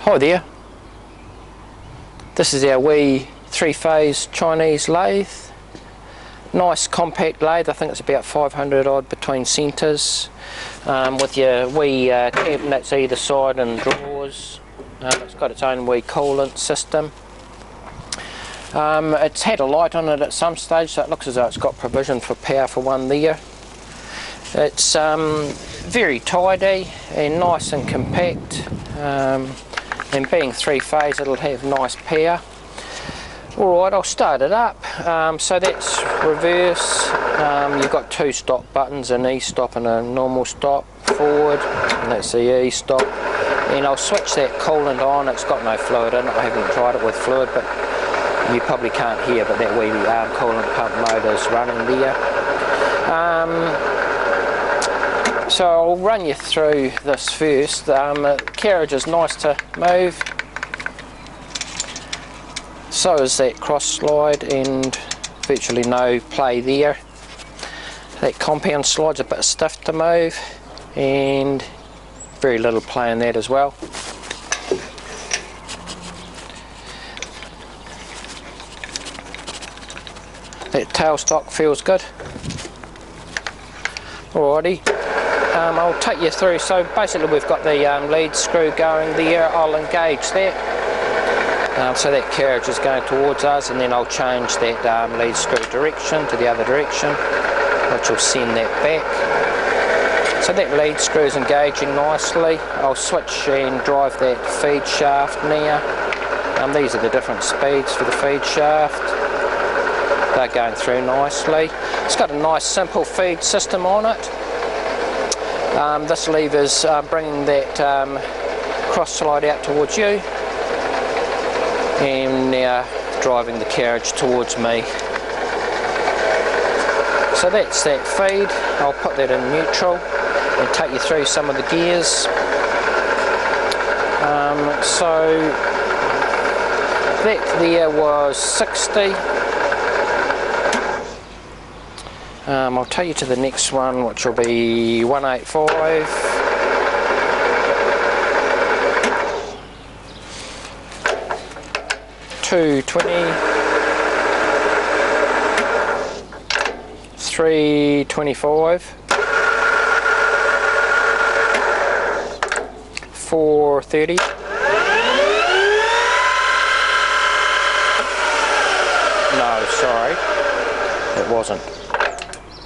Hi there, this is our wee 3-phase Chinese lathe. Nice compact lathe, I think it's about 500 odd between centres, with your wee cabinets either side and drawers. It's got its own wee coolant system. It's had a light on it at some stage, so it looks as though it's got provision for power for one there. It's very tidy and nice and compact, and being 3-phase it'll have nice power. Alright, I'll start it up. So that's reverse. You've got 2 stop buttons, an E-stop and a normal stop. Forward, and that's the E-stop. And I'll switch that coolant on. It's got no fluid in it. I haven't tried it with fluid, but you probably can't hear, but that wee coolant pump motor's running there. So I'll run you through this first. The carriage is nice to move. So is that cross slide, and virtually no play there. That compound slide's a bit stiff to move, and very little play in that as well. That tailstock feels good. Alrighty, I'll take you through. So basically we've got the lead screw going there. I'll engage that. So that carriage is going towards us, and then I'll change that lead screw direction to the other direction, which will send that back. So that lead screw is engaging nicely. I'll switch and drive that feed shaft now. These are the different speeds for the feed shaft. They're going through nicely. It's got a nice simple feed system on it. This lever's bringing that cross slide out towards you, and now driving the carriage towards me. So that's that feed. I'll put that in neutral and take you through some of the gears. So that there was 60. I'll take you to the next one, which will be 185. 220, 325, 430, no, sorry, it wasn't,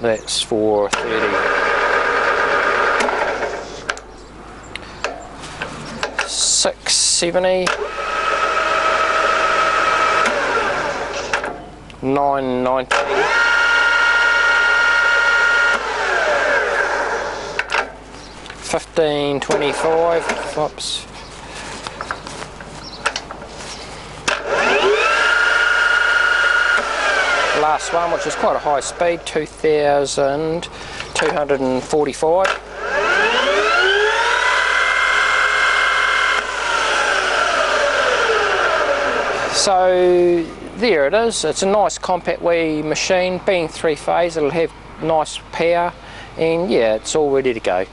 that's 430, 670, 990, 1525, whoops, last one, which is quite a high speed, 2245. So there it is. It's a nice compact wee machine. Being 3-phase, it'll have nice power, and yeah, it's all ready to go.